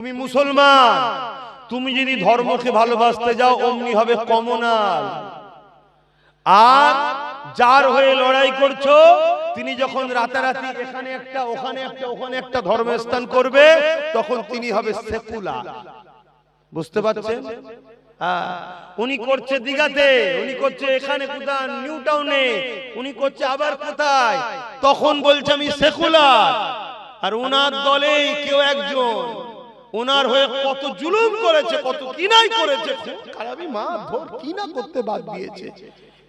তুমি মুসলমান, তুমি যদি ধর্মকে ভালোবাসতে যাও অমনি হবে কমনাল। আর যার হয়ে লড়াই করছো তিনি যখন রাতারাতি এখানে একটা ওখানে একটা ওখানে একটা ধর্মস্থান করবে তখন তিনি হবে সেকুলার। বুঝতে পারছেন? উনি করছে দিঘাতে, উনি করছে এখানে কোথায় নিউ টাউনে, উনি করছে আবার কোথায়, তখন বলছে আমি সেকুলার। আর উনার দলেই কেউ একজন ওনার হয়ে কত জুলুম করেছে, কত কিনাই করেছে, খারাপই মা ধর কিনা করতে বাদ দিয়েছে।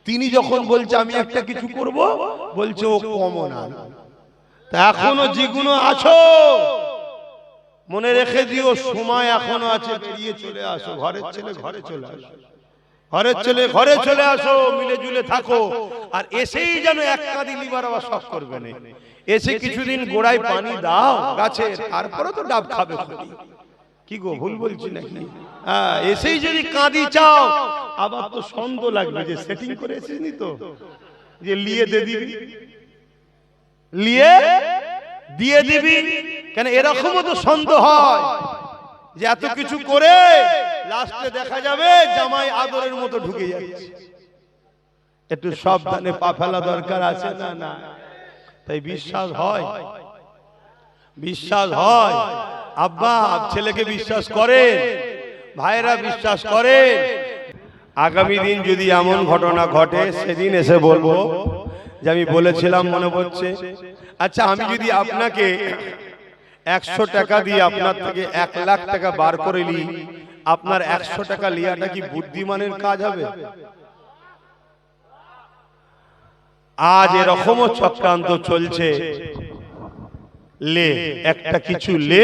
তিনি যখন বলছে আমি একটা কিছু করব, বলছে ও কমনাল। তা এখনো যেগুলো আছো মনে রেখে দিও, সময় এখনো আছে, বেরিয়ে চলে আসো। ঘরের ছেলে ঘরে চলে আসো, ঘরের ছেলে ঘরে চলে আসো, মিলে জুলে থাকো। আর এসেই যেন এক কাঁদি লিবার আবার শখ করবে না। এসে কিছুদিন গোড়ায় পানি দাও গাছে, তারপরে তো ডাব খাবে। কি গো ভুল বলছি নাকি? হ্যাঁ, এসেই যদি কাঁদি চাও আবার তো সন্দেহ লাগবে যে সেটিং করে এসেছিস তো, যে লিয়ে দে দিবি, লিয়ে দিয়ে দিবি কেন? এরকমও তো সন্দেহ হয় যে এত কিছু করে লাস্টে দেখা যাবে জামাই আদরের মতো ঢুকে যাচ্ছে। একটু সাবধানে পা ফেলা দরকার আছে না? না, তাই বিশ্বাস হয়, বিশ্বাস হয়। আব্বা ছেলেকে বিশ্বাস করে, ভাইরা বিশ্বাস করে। আগামী দিন যদি এমন ঘটনা ঘটে সেদিন এসে বলবো যে আমি বলেছিলাম, মনে পড়ছে। আচ্ছা, আমি যদি আপনাকে 100 টাকা দিয়ে আপনার থেকে 1 লাখ টাকা বার করে নিই, আপনার 100 টাকা লিয়াটা কি বুদ্ধিমানের কাজ হবে? আজ এরকমও চক্রান্ত চলছে, লে একটা কিছু লে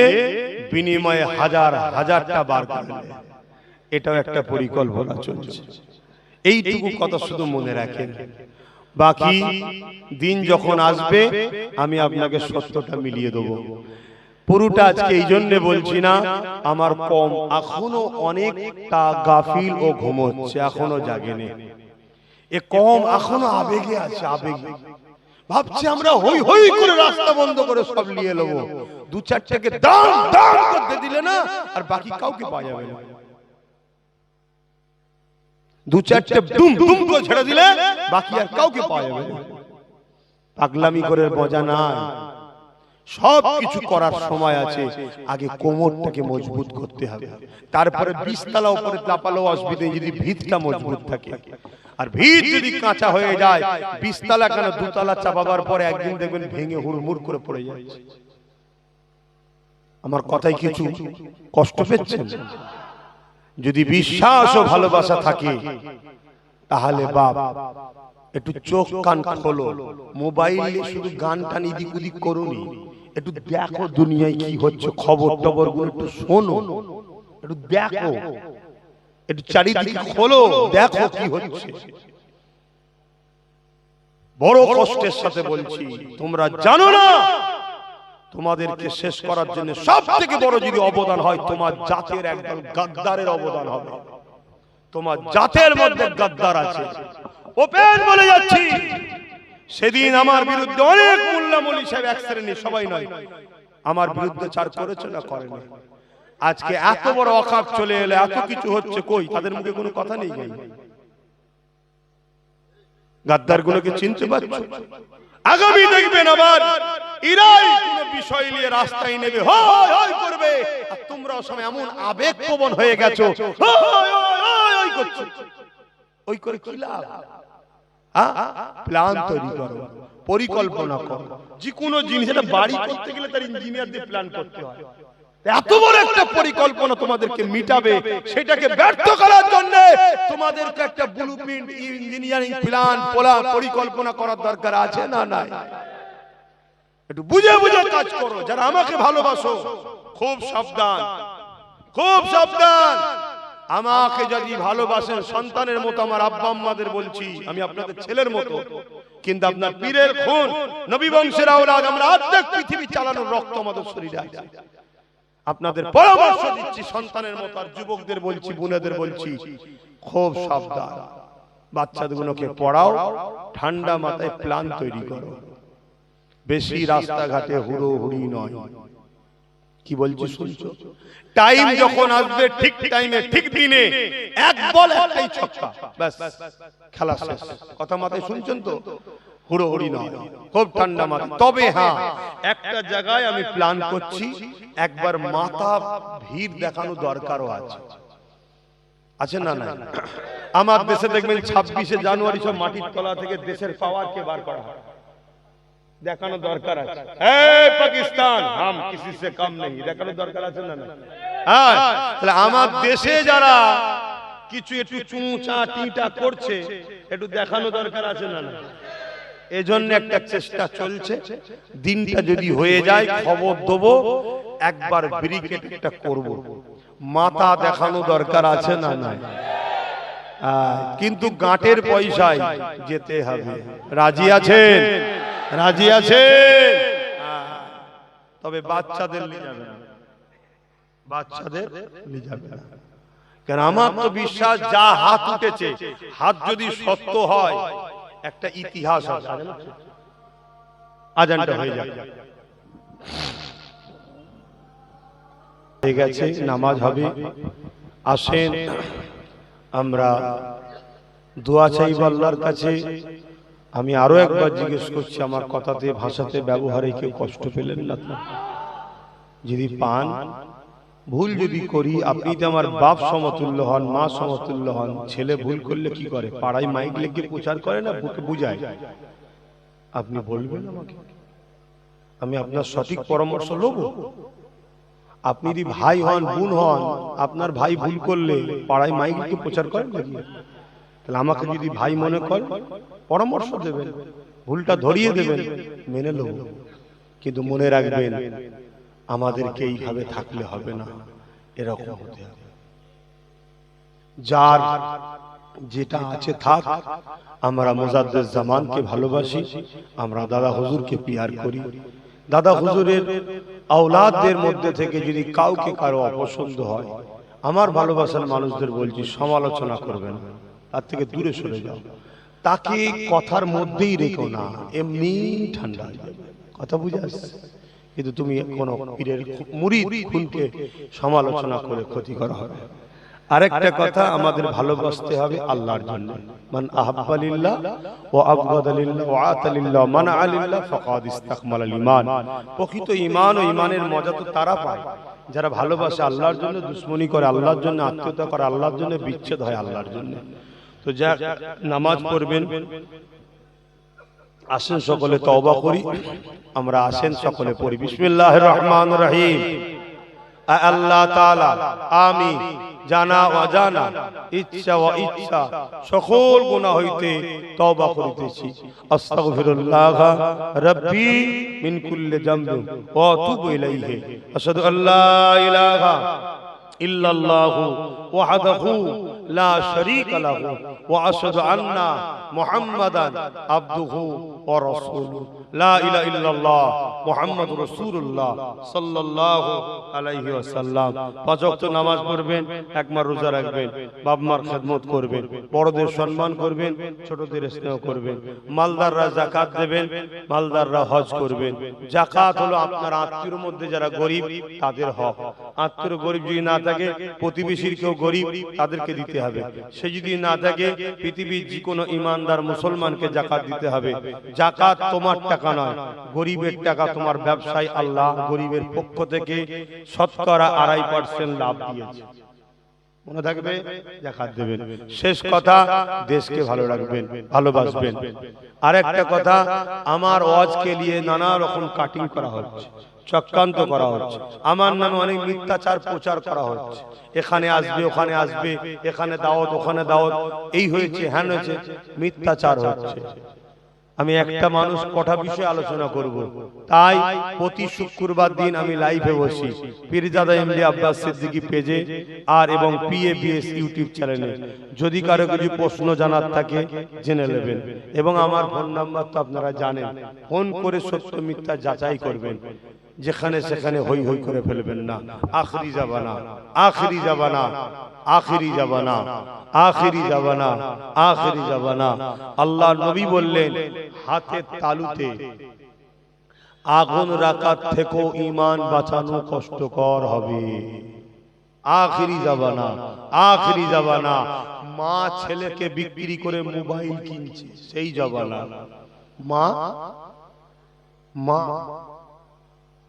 বিনিময়ে হাজার হাজারটা বার করে, এটাও একটা পরিকল্পনা চলছে। এইটুকু কথা শুধু মনে রাখেন, বাকি দিন যখন আসবে আমি আপনাকে সত্যটা মিলিয়ে দেবো। পুরোটা আজকে এই জন্য বলছি না, আমার কম এখনো অনেকটা গাফিল ও ঘুমোচ্ছে, এখনো জাগেনি। এ কম এখনো আবেগে আছে, আবেগে ভাবছি আমরা হই হই করে রাস্তা বন্ধ করে সব নিয়ে নেবো। 2-4টাকে দাম দাম করতে দিলে না আর বাকি কাউকে পাওয়া যাবে না। 2-4টে দুম দুম করে ছেড়ে দিলে বাকি আর কাউকে পাওয়া যাবে না। পাগলামি করে মজা নাই। সব কিছু করার সময় আছে, আগে কোমরটাকে মজবুত করতে হবে, তারপরে 20 তলা উপরে লাপালো অসুবিধা যদি ভিতটা মজবুত থাকে। আর ভিত যদি কাঁচা হয়ে যায়, 20 তলা কেন 2 তলা চাপাবার পরে একদিন দেখবেন ভেঙে হুড়মুড় করে পড়ে যাচ্ছে। আমার কথাই কিছু কষ্ট পেয়েছেন? যদি বিশ্বাস ও ভালোবাসা থাকে তাহলে বাপ একটু চোখ কান খোলো, মোবাইলে শুধু গান টান এদিক ওদিক করুনি, একটু দেখো দুনিয়ায় কি হচ্ছে, খবর টবর গুলো একটু শোনো, একটু দেখো, একটু চারিদিকে খোলো, দেখো কি হচ্ছে। বড় কষ্টের সাথে বলছি, তোমরা জানো না তোমাদেরকে শেষ করার জন্য সব থেকে বড় যদি অবদান হয়, তোমার জাতের একদম গাদ্দারের অবদান হবে। তোমার জাতের মধ্যে গাদ্দার আছে, ওপেন বলে যাচ্ছি। সেদিন আমার বিরুদ্ধে অনেক মোল্লা মৌলী সাহেব, এক শ্রেণী, সবাই নয়, আমার বিরুদ্ধে চার করেছে না করেনি। আজকে এত বড় অকাপ চলে এলে এত কিছু হচ্ছে, কই তাদের মুখে কোনো কথা নেই? গাদ্দার গুলোকে চিনতে পারছো? আগামী দেখবেন আবার ইরাই কোন বিষয় নিয়ে রাস্তায় নেবে, হয় হয় করবে, আর তোমরাও সময় এমন আবেগপ্রবণ হয়ে গেছো, হয় হয় হয় করছো। ওই করে কি লাভ? প্ল্যান তৈরি করো, পরিকল্পনা করো। যে কোনো জিনিস, একটা বাড়ি করতে গেলে তার ইঞ্জিনিয়ার দিয়ে প্ল্যান করতে হয়। এত বড় একটা পরিকল্পনা তোমাদেরকে মিটাবে, সেটাকে ব্যর্থ করার জন্য তোমাদেরকে একটা ব্লুপ্রিন্ট, ইঞ্জিনিয়ারিং প্ল্যান, পরিকল্পনা করার দরকার আছে না? নাই? একটু বুঝে বুঝে কাজ করো। যারা আমাকে ভালোবাসো খুব সাবধান, খুব সাবধান। আমাকে যদি ভালোবাসেন সন্তানের মতো, আমার আব্বা আম্মাদের বলছি, আমি আপনাদের ছেলের মতো, কিন্তু আপনার পীরের খুন, নবী বংশের আওলাদ, আমরা অর্ধেক পৃথিবী চালানোর রক্ত আমাদের শরীরে আছে। আপনাদের পরামর্শ দিচ্ছি সন্তানের মতো, আর যুবকদের বলছি, বোনেদের বলছি, খুব সাবধান। বাচ্চাদেরকে পড়াও, ঠান্ডা মাথায় প্ল্যান তৈরি করো। বেশি রাস্তাঘাটে হুড়োহুড়ি নয়। কি বলছি শুনছো? টাইম যখন আসবে ঠিক টাইমে ঠিক দিনে এক বল একটাই ছক্কা, ব্যাস খেলা শেষ। কথা মাথায় শুনছেন তো? হুড়োহুড়ি নয়, খুব ঠান্ডা মাথা। তবে হ্যাঁ, একটা জায়গায় আমি প্ল্যান করছি, একবার মাথা ভিড় দেখানো দরকারও আছে। আছে না? না, আমার দেশে দেখবেন 26শে জানুয়ারি সব মাটির তলা থেকে দেশের পাওয়ারকে বার করা হয়, দেখানো দরকার আছে। এই পাকিস্তান হাম কিসি সে কম নেই, দেখানো দরকার আছে না? না, হ্যাঁ। তাহলে আমার দেশে যারা কিছু একটু চুঁচা টিটা করছে, একটু দেখানো দরকার আছে না? না, এজন্য একটা চেষ্টা চলছে। দিনটা যদি হয়ে যায় খবর দেবো, একবার ব্রিগেড একটা করব, মাথা দেখানো দরকার আছে না? না, কিন্তু গাঁটের পয়সায় যেতে হবে। রাজি আছেন? রাজি আছেন? তবে বাচ্চাদের নিয়ে যাবে না, বাচ্চাদের নিয়ে যাবে না। কারণ আমার তো বিশ্বাস, যা হাত উঠেছে, হাত যদি সত্য হয়, একটা ইতিহাস আছে। আজানটা হয়ে যাবে, ঠিক আছে, নামাজ হবে। আসেন আমরা দোয়া চাইব আল্লাহর কাছে। আমি আরো একবার জিজ্ঞেস করছি, আমার কথাতে ভাষাতে ব্যবহারে কেউ কষ্ট পেলেন না তো? যদি পান, ভুল যদি করি, আপনি তো আমার বাপ সমতুল্য হন, মা সমতুল্য হন। ছেলে ভুল করলে কি করে? পাড়ায় মাইক লেগে প্রচার করে না, বুকে বুঝায়। আপনি বলবেন আমাকে, আমি আপনার সঠিক পরামর্শ নেব। আপনি যদি ভাই হন, বোন হন, আপনার ভাই ভুল করলে পাড়ায় মাইক লেগে প্রচার করেন নাকি? তাহলে আমাকে যদি ভাই মনে করেন, পরামর্শ দেবেন, ভুলটা ধরিয়ে দেবেন, মেনে নেব। কিন্তু মনে রাখবেন, আমাদেরকে এইভাবে থাকলে হবে না, এরকম হতে হবে। যার যেটা আছে থাক। আমরা মুজাদ্দেদ জামানকে ভালোবাসি, আমরা দাদা হুজুরকে পিয়ার করি। দাদা হুজুরের আওলাদদের মধ্যে থেকে যদি কাউকে কারো অপছন্দ হয়, আমার ভালোবাসার মানুষদের বলছি, সমালোচনা করবেন, তার থেকে দূরে সরে যাও। তাকে কথার মধ্যেই রেখো না, এমনি ঠান্ডা হয়ে যাবে। কথা বুঝে আসছে? কিন্তু তুমি কোন পীরের মুরিদ খুনকে সমালোচনা করে ক্ষতি করা হবে। আরেকটা কথা, আমাদের ভালোবাসতে হবে আল্লাহর জন্য। মান আহাব্বা লিল্লাহ ওয়া আবগাদা লিল্লাহ ওয়া আতা লিল্লাহ ওয়া মানআ লিল্লাহ ফাকাদ ইসতাকমালাল ঈমান। প্রকৃত ঈমান ও ঈমানের মজা তো তারা পায় যারা ভালোবাসে আল্লাহর জন্য, দুশমনি করে আল্লাহর জন্য, আত্মীয়তা করে আল্লাহর জন্য, বিচ্ছেদ হয় আল্লাহর জন্য। তো যা নামাজ পড়বেন, আসেন সকলে তওবা করি। আমরা আসেন সকলে পড়ি বিসমিল্লাহির রহমানির রহিম। আল্লাহ তাআলা আমি জানা অজানা, ইচ্ছা ও ইচ্ছা সকল গুনাহ হইতে তওবা করিতেছি। আস্তাগফিরুল্লাহ রাব্বি মিন কুল্লি যামবিন ওয়া আতুবু ইলাইহি। আশহাদু আল্লা ইলাহা ইল্লাল্লাহু ওয়াহদাহু লা শারীকা লাহু ওয়া আশহাদু আন্না মুহাম্মাদান আবদুহু ওয়া রাসূলুহু। লা ইলাহা ইল্লাল্লাহ মুহাম্মাদুর রাসূলুল্লাহ সাল্লাল্লাহু আলাইহি ওয়াসাল্লাম। পাঁচ ওয়াক্ত নামাজ পড়বেন, একবার রোজা রাখবেন, বাপ মার খেদমত করবেন, বড়দের সম্মান করবেন, ছোটদের স্নেহ করবেন। মালদাররা যাকাত দেবেন, মালদাররা হজ করবেন। যাকাত হলো আপনার আত্মীয়র মধ্যে যারা গরিব তাদের হক। আত্মীয় গরিব যদি না থাকে, প্রতিবেশীর কেউ গরিব, তাদেরকে দিতে হবে। সে যদি না থাকে, পৃথিবীর যে কোনো ইমানদার মুসলমানকে যাকাত দিতে হবে। যাকাত তোমার টাকা নয়, গরিবের টাকা। তোমার ব্যবসায় আল্লাহ গরিবের পক্ষ থেকে শতকরা 2.5% লাভ দিয়েছে, মনে থাকবে, যাকাত দেবেন। শেষ কথা, দেশকে ভালো রাখবেন, ভালোবাসবেন। আরেকটা কথা, আমার ওয়াজকে নিয়ে নানা রকম কাটিং করা হচ্ছে, চক্রান্ত করা হচ্ছে, আমার নামে অনেক মিথ্যাচার প্রচার করা হচ্ছে। এখানে আসবে, ওখানে আসবে, এখানে দাওয়াত, ওখানে দাওয়াত, এই হয়েছে, হ্যান হয়েছে, মিথ্যাচার হচ্ছে। আমি একটা মানুষ কটা বিষয়ে আলোচনা করব, তাই প্রতি শুক্রবার দিন আমি লাইভে বসি পীরজাদা এমডি আব্বাস সিদ্দিকী পেজে আর এবং পিএবিএস ইউটিউব চ্যানেলে। যদি কারো কিছু প্রশ্ন জানার থাকে জেনে নেবেন, এবং আমার ফোন নাম্বার তো আপনারা জানেন, ফোন করে সত্য মিথ্যা যাচাই করবেন। যেখানে সেখানে হই হই করে ফেলবেন না। আখরি জামানা, আখরি জামানা, আখরি জামানা, আখরি জামানা, আখরি জামানা। আল্লাহ নবী বললেন, হাতের তালুতে আগুন রাকাত থেকেও ঈমান বাঁচানো কষ্টকর হবে। আখিরি জামানা মা ছেলেকে বিক্রি করে মোবাইল কিনছে, সেই জামানা। মা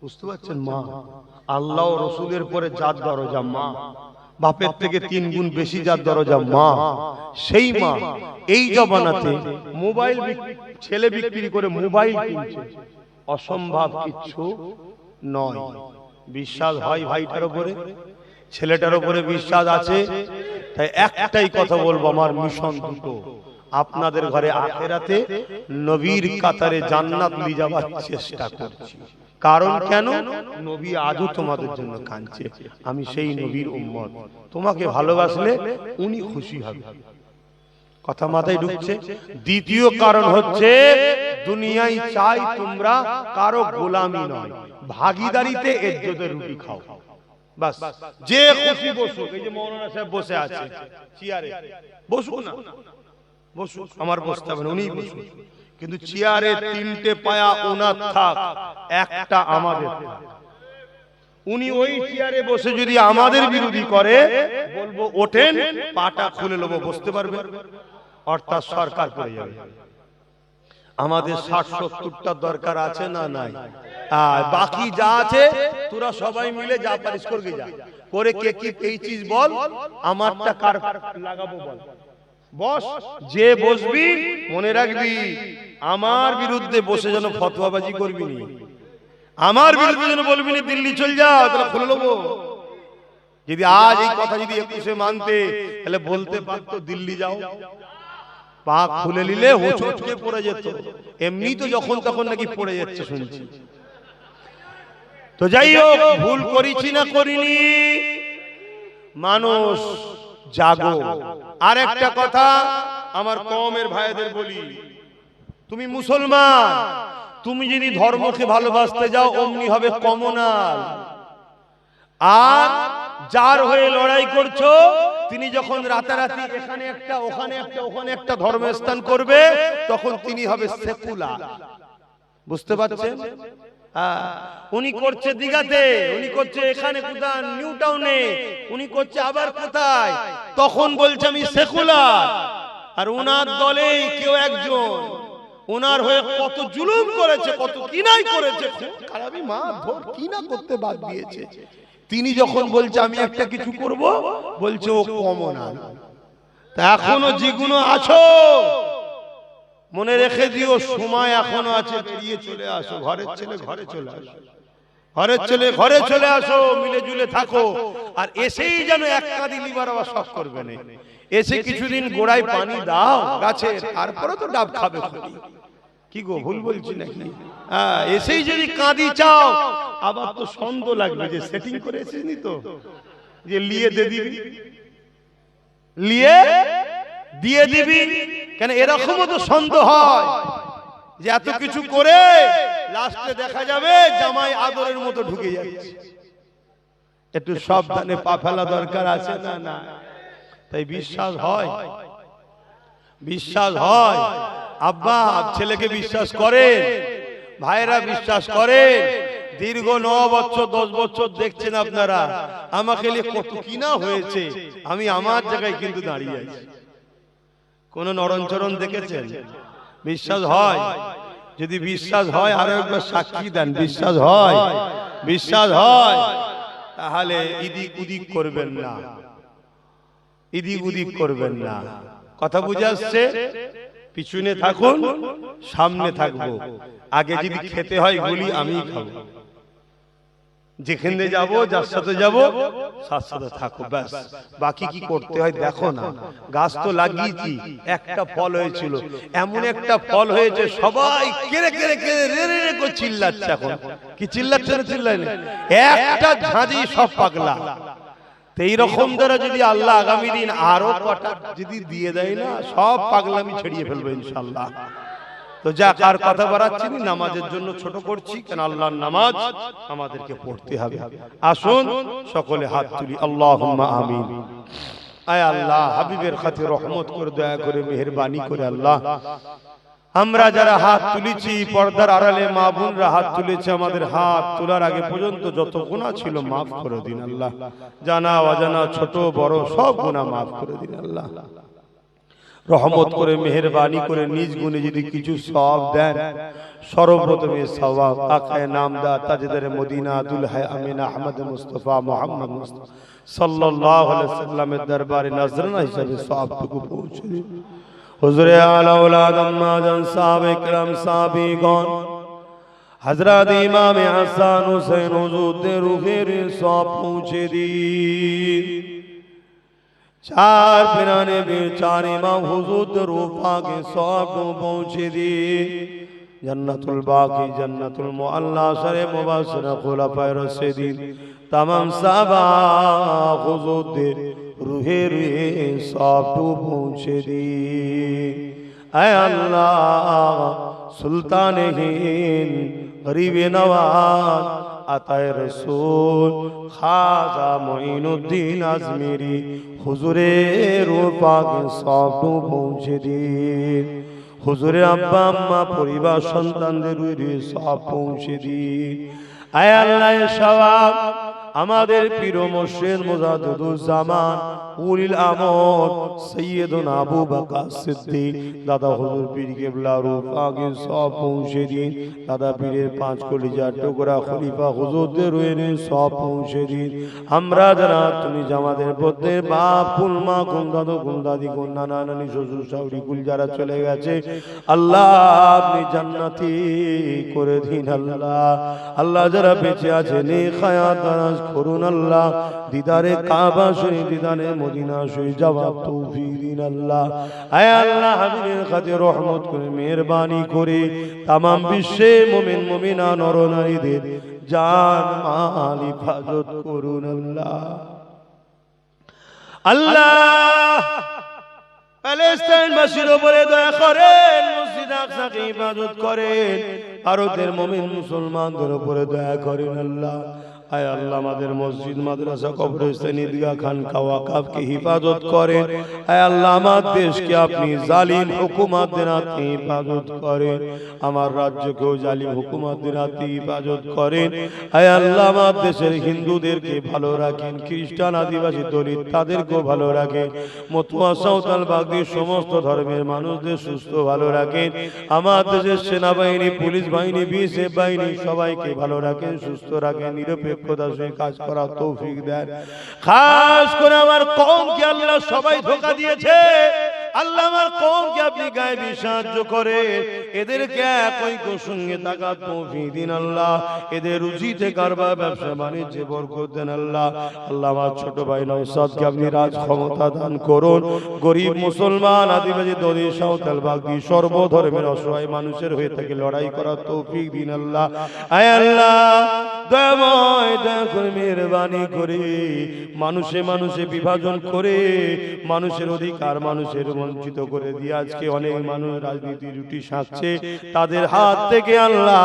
বুঝতে পারছেন? মা আল্লাহ ও রসুলের পরে যার দরজা মা, বাপের থেকে 3 গুণ বেশি যার দরজা মা, সেই মা এই জামানাতে মোবাইল ছেলে বিক্রি করে মোবাইল কিনছে, অসম্ভব কিছু নয়। বিশ্বাস হয় ভাইটার উপরে, ছেলেটার উপরে বিশ্বাস আছে। তাই একটাই কথা বলবো, আমার মিশন দুটো, আপনাদের ঘরে আখিরাতে নবীর কাতারে জান্নাত নিয়ে যাওয়ার চেষ্টা করছি। কারণ কেন? নবী আজও তোমাদের জন্য কাঁদছে, আমি সেই নবীর উম্মত। তোমাকে ভালোবাসলে উনি খুশি হবে। কথা মাথায় ঢুকছে? দ্বিতীয় কারণ হচ্ছে দুনিয়ায় চাই তোমরা কারো গোলামি নয়, ভাগীদারিতে ইজ্জতের রুটি খাও। বাস, যে খুশি বসুক। এই যে মৌলানা সাহেব বসে আছে চেয়ারে, বসুক না, বসুক, আমার বসতে হবে না, উনিই বসুক। কিন্তু চেয়ারে 3টে পায়া ওনার থাক, একটা আমাদের থাক। উনি ওই চেয়ারে বসে যদি আমাদের বিরোধী করে, বলবো ওঠেন, পাটা খুলে নেবো, বসতে পারবে? অর্থাৎ সরকার পড়ে যাবে। আমাদের 60-70টা দরকার আছে না নাই? আর বাকি যা আছে তোরা সবাই মিলে যা পারিস করবি, যা করে কে কি পেয়েছিস বল, আমারটা কার লাগাবো বল। বস, যে বসবি মনে রাখবি আমার বিরুদ্ধে বসে যেন ফতোয়াবাজি করবি নি, আমার বিরুদ্ধে যেন বলবি না দিল্লি চল যা, তাহলে খুলে নেবো। যদি আজ এই কথা যদি 21-এ মানতে, তাহলে বলতে পারতো দিল্লি যাও, পা খুলে নিলে হোঁচটকে পড়ে যেত। এমনি তো যখন তখন নাকি পড়ে যাচ্ছে শুনছি। তো যাই হোক, ভুল করেছি না করিনি, মানুষ জাগো। আর একটা কথা আমার কওমের ভাইদের বলি, তুমি মুসলমান, তুমি যদি ধর্মকে ভালোবাসতে যাও অমনি হবে কমনাল। আর যার হয়ে লড়াই করছো, তিনি যখন রাতারাতি এখানে একটা ওখানে একটা ওখানে একটা ধর্মস্থান করবে, তখন তিনি হবে সেকুলার। বুঝতে পারছেন? উনি করছে দিঘাতে, উনি করছে এখানে কোথায় নিউ টাউনে, উনি করছে আবার কোথায়, তখন বলছে আমি সেকুলার। আর ওনার দলে কেউ একজন ওনার হয়ে কত জুলুম করেছে, কত কিনাই করেছে, খারাপই মা ধর কিনা করতে বাদ দিয়েছে, তিনি যখন বলছে আমি একটা কিছু করব, বলছে ও কমনাল। তা এখনো যেগুলো আছো মনে রেখে দিও, সময় এখনো আছে, বেরিয়ে চলে আসো। ঘরের ছেলে ঘরে চলে আসো, ঘরের ছেলে ঘরে চলে আসো, মিলে জুলে থাকো। আর এসেই যেন এক কাঁদি লিবার আবার শখ করবে না, এসে কিছুদিন গোড়ায় পানি দাও গাছে, তারপরে তো ডাব খাবে। কি গো, ভুল বলছি নাকি? হ্যাঁ, এসেই যদি কাঁদি চাও, আবার তো সন্দেহ লাগবে যে সেটিং করে এসেছিস তো, যে লিয়ে দে দিবি, লিয়ে দিয়ে দিবি কেন? এরকমও তো সন্দেহ হয় যে এত কিছু করে লাস্টে দেখা যাবে জামাই আদরের মতো ঢুকে যাচ্ছে। একটু সাবধানে পা ফেলা দরকার আছে না? না, তাই বিশ্বাস হয়, বিশ্বাস হয়। আব্বা ছেলেকে বিশ্বাস করে, ভাইরা বিশ্বাস করে। দীর্ঘ 9 বছর 10 বছর দেখছেন আপনারা, আমাকে কত কিনা হয়েছে, আমি আমার জায়গায় কিন্তু দাঁড়িয়ে আছি। কোন নরঞ্চরণ দেখেছেন? বিশ্বাস হয়? যদি বিশ্বাস হয় আরো একবার সাক্ষী দেন, বিশ্বাস হয়, বিশ্বাস হয়, তাহলে ইদিক উদিক করবেন না, ইদিক উদিক করবেন না। কথা বুঝে আসছে? পিছনে থাকুন, সামনে থাকবো। আগে যদি খেতে হয় গুলি আমিই খাবো, যেখানে যাব যার সাথে যাব সাথে সাথে থাকো, ব্যাস। বাকি কি করতে হয় দেখো না। গাছ তো লাগিয়েছি, একটা ফল হয়েছিল, এমন একটা ফল হয়েছে সবাই কেড়ে কেড়ে কেড়ে রে রে রে করে চিল্লাচ্ছে। এখন কি চিল্লাচ্ছে না চিল্লায় না? একটা ঝাঁঝি সব পাগলা। তো এইরকম দ্বারা যদি আল্লাহ আগামী দিন আরো কটা যদি দিয়ে দেয় না, সব পাগলামি ছড়িয়ে ফেলবো ইনশাআল্লাহ। তো যা কার কথা বাড়াচ্ছি, নামাজের জন্য ছোট করছি, কেন আল্লাহর নামাজ আমাদেরকে পড়তে হবে। আসুন সকলে হাত তুলি, আল্লাহুম্মা আমিন। আয় আল্লাহ, হাবিবের খাতির রহমত করে, দয়া করে, মেহেরবানি করে আল্লাহ আমরা যারা হাত তুলেছি, পর্দার আড়ালে মা বোনরা হাত তুলেছে, আমাদের হাত তোলার আগে পর্যন্ত যত গুনাহ ছিল মাফ করে দিন আল্লাহ। জানা অজানা ছোট বড় সব গুনাহ মাফ করে দিন আল্লাহ। রহমত করে মেহেরবানি করে নিজ গুণে যদি কিছু সওয়াব দেন, সর্বপ্রথমে সওয়াব আকায়ে নামদার তাজদার মদিনা দুলহায়ে আমিনা আহমদ মুস্তাফা মুহাম্মদ মুস্তাফা সাল্লাল্লাহু আলাইহি ওয়াসাল্লামের দরবারে নজরানা হিসাবে সওয়াবটুকু পৌঁছে দিন। হুজুরে আলা আওলাদ আম্মাজান সাহাবে کرام সাহাবীগণ, হযরত ইমাম হাসান হুসাইন হুজুরদের রূহের সওয়াব পৌঁছে দিন। चार पिराने बेचार इमाम हुजूर रूफा के सौब पहुँचे दिए। जन्नतुल बाकी जन्नतुल मुअल्ला सरे मुबशर खुलफाए रशीदीन तमाम साहबा हुजूर दे रूहे रूहे सौब पहुँचे दिए। ऐ अल्लाह सुल्तान हिंद गरीब नवाज আতায়ে রসুল খাজা মঈনুদ্দিন আজমিরি হুজুরের রূহ পাকে সওয়াব পৌঁছে দিন। হুজুরের আব্বা আম্মা পরিবার সন্তানদের রূহে সওয়াব পৌঁছে দিন। আয় আল্লাহ সওয়াব আমাদের পীর মুর্শিদ মুজাদ্দিদুজ্জামান উলিল আমর সৈয়দনা আবু বকর সিদ্দিক দাদা হুজুর পীর কেবলা রূহ পাকে সওয়াব পৌঁছে দিন। দাদা পীরের পাঁচ কলিজার টুকরা খলিফা হুজুরদের রূহে সওয়াব পৌঁছে দিন। আমরা যারা তুমি আমাদের মধ্যে বাপ কুল মা কুল দাদু কুল দাদি কুল নানা নানি শ্বশুর শাশুড়ি কুল যারা চলে গেছে, আল্লাহ আপনি জান্নাতি করে দিন আল্লাহ। আল্লাহ যারা বেঁচে আছে নেক হায়াত দারাজ করুন আল্লাহ। দিদারে কাবা শরীফ দিদারে মদিনা শরীফ যাওয়ার তৌফিক দিন আল্লাহ। আয় আল্লাহ হাবিবের খাতিরে রহমত করে মেহেরবানি করে तमाम বিশ্বে মুমিন মুমিনা নর নারীদের জান মাল হিফাজত করুন আল্লাহ। আল্লাহ প্যালেস্টাইনবাসীর উপরে দয়া করেন, মসজিদ আকসাকে হিফাজত করেন, ভারতের মুমিন মুসলমানদের উপরে দয়া করেন আল্লাহ। আয় আল্লাহ আমাদের মসজিদ মাদ্রাসা কবরস্থান ঈদগাহ খানকা ওয়াকফকে হিফাজত করেন। আয় আল্লাহ আমার দেশকে আপনি জালিম হুকুমাতদের হাতে হিফাজত করেন, আমার রাজ্যকেও জালিম হুকুমাতদের হাতে হিফাজত করেন। আয় আল্লাহ আমার দেশের হিন্দুদেরকে ভালো রাখেন, খ্রিস্টান আদিবাসী দলিত তাদেরকেও ভালো রাখেন, মতুয়া সাঁওতাল বাগদি সমস্ত ধর্মের মানুষদের সুস্থ ভালো রাখেন। আমার দেশের সেনাবাহিনী পুলিশ বাহিনী বিএসএফ বাহিনী সবাইকে ভালো রাখেন, সুস্থ রাখেন, নিরপেক্ষ কাজ করার তৌফিক দেন। খাস করে আমার কওমকে আল্লাহ সবাই ধোঁকা দিয়েছে, আল্লাহ আমার কওমকে আপনি গায়েবী সাহায্য করে এদেরকে একৈক সঙ্গে থাকার তৌফিক দিন আল্লাহ। এদের রুজিতে কারবার ব্যবসা বাণিজ্যে বরকত দেন আল্লাহ। আল্লাহ আমার ছোট ভাই নওশাদকে আপনি রাজ ক্ষমতা দান করুন। গরিব মুসলমান আদিবাসী দলিত সাঁওতাল বাগদি সর্বধর্মের অসহায় মানুষের হয়ে থাকে লড়াই করার তৌফিক দিন আল্লাহ। আয় আল্লাহ দয়াময় দয়া করে মেহেরবানি করে মানুষে মানুষে বিভাজন করে মানুষের অধিকার মানুষের বঞ্চিত করে দিয়ে আজকে অনেক মানুষ রাজনীতি রুটি শাকছে, তাদের হাত থেকে আল্লাহ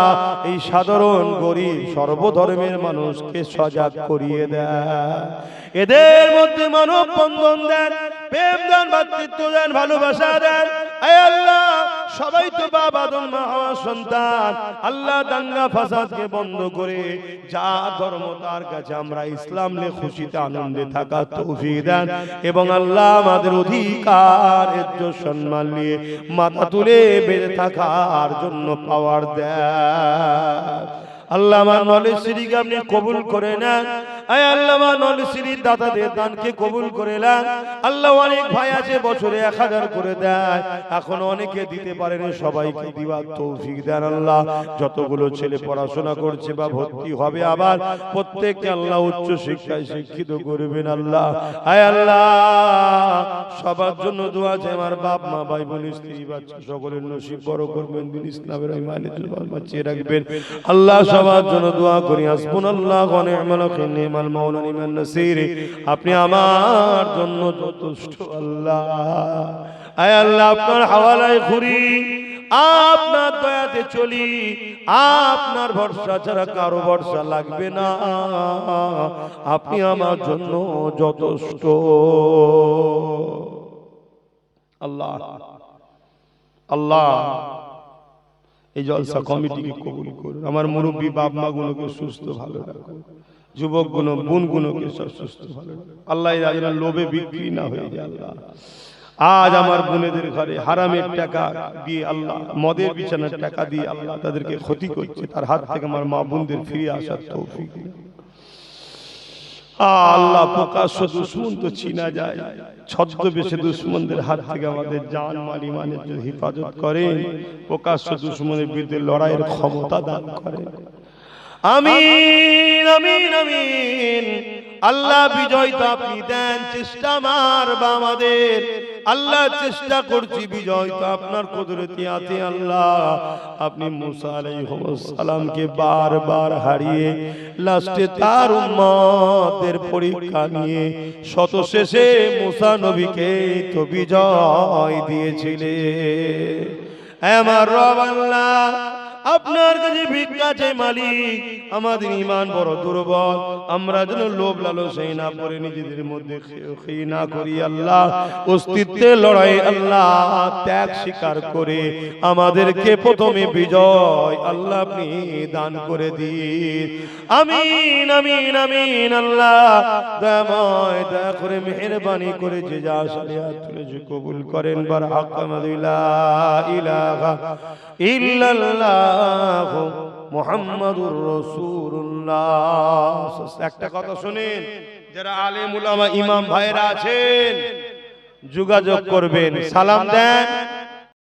এই সাধারণ গরিব সর্বধর্মের মানুষকে সজাগ করিয়ে দেয়। এদের মধ্যে মানব বন্ধন দেন, প্রেম দেন, ভাতৃত্ব দেন, ভালোবাসা দেন। আয় আল্লাহ সবাই তো বাবা আদম মা হাওয়ার সন্তান, আল্লাহ দাঙ্গা ফাসাদকে বন্ধ করে যা ধর্ম তার কাছে আমরা ইসলাম নিয়ে খুশিতে আনন্দে থাকার তৌফিক দেন এবং আল্লাহ আমাদের অধিকার ইজ্জত সম্মান নিয়ে মাথা তুলে বেঁচে থাকার জন্য পাওয়ার দেন। আল্লাহ আমার নলেজ সিরিকে আপনি কবুল করে নেন। আয় আল্লাহ আমার নলেজ সিরির দাতাদের দানকে কবুল করে নেন। আল্লাহ অনেক ভাই আছে বছরে 1000 করে দেয়, এখন অনেকে দিতে পারেন, সবাইকে দিবার তৌফিক দেন আল্লাহ। যতগুলো ছেলে পড়াশোনা করছে বা ভর্তি হবে আবার প্রত্যেককে আল্লাহ উচ্চ শিক্ষায় শিক্ষিত করবেন আল্লাহ। আয় আল্লাহ সবার জন্য দোয়া আছে, আমার বাপ মা ভাই বোন স্ত্রী বাচ্চা সকলের নসিব বড় করবেন, দিন ইসলামের ইমানের বাঁচিয়ে রাখবেন আল্লাহ। সবার জন্য দোয়া করি হাসবুনাল্লাহু ওয়া নি'মাল ওয়াকিল নি'মাল মাওলা নি'মান নাসির। আপনি আমার জন্য যথেষ্ট আল্লাহ। আয় আল্লাহ আপনার হাওয়ালায় ঘুরি, আপনার দয়াতে চলি, আপনার ভরসা ছাড়া কারো ভরসা লাগবে না। আপনি আমার জন্য যথেষ্ট আল্লাহ। আল্লাহ এই জলসা কমিটিকে কবুল করুন। আমার মুরব্বী বাপ মা গুলোকে সুস্থ ভালো রাখুন, যুবক গুণ বোন গুলোকে সব সুস্থ ভালো রাখুন। আল্লাহ যেন লোভে বিক্রি না হয়ে যায়। আল্লাহ আজ আমার বোনেদের ঘরে হারামের টাকা দিয়ে, আল্লাহ মদের বিছানার টাকা দিয়ে আল্লাহ তাদেরকে ক্ষতি করছে, তার হাত থেকে আমার মা বোনদের ফিরে আসার তৌফিক দিন। আল্লাহ প্রকাশ্য দুশ্মন তো চিনা যায়, ছদ্মবেশে দুশ্মনদের হাত থেকে আমাদের জান মাল ইমানের জন্য হেফাজত করেন, প্রকাশ্য দুশ্মনের বিরুদ্ধে লড়াইয়ের ক্ষমতা দান করেন। আমিন আমিন আমিন। আল্লাহ বিজয় তো আপনি দেন, চেষ্টা আমার বা আমাদের, আল্লাহ চেষ্টা করছি, বিজয় তো আপনার কুদরতি আছে। আল্লাহ আপনি মুসা আলাইহিস সালামকে বারবার হারিয়ে লাস্টে তার উম্মতের পরীক্ষা নিয়ে শত শেষে মুসা নবীকে তো বিজয় দিয়েছিলেন। আমার রব আল্লাহ আপনার কাছে ভিক্ষা চাই মালিক, আমাদের ঈমান বড় দুর্বল, আমরা যেন লোভ লালসায় না পড়ে নিজেদের মধ্যে খেয়ে না করি। আল্লাহ অস্তিত্বের লড়াই আল্লাহ ত্যাগ স্বীকার করে আমাদেরকে প্রথমে বিজয় আল্লাহ আপনি দান করে দিন। আমিন আমিন আমিন। আল্লাহ দয়াময় দয়া করে মেহেরবানি করে যে যা সালিয়াত তুলেছে কবুল করেন। বারাকাতুল্লাহ ইলাহা ইল্লাল্লাহ মুহাম্মাদুর রাসূলুল্লাহ। একটা কথা শুনেন, যারা আলেম উলামা ইমাম ভাইরা আছেন যোগাযোগ করবেন, সালাম দেন।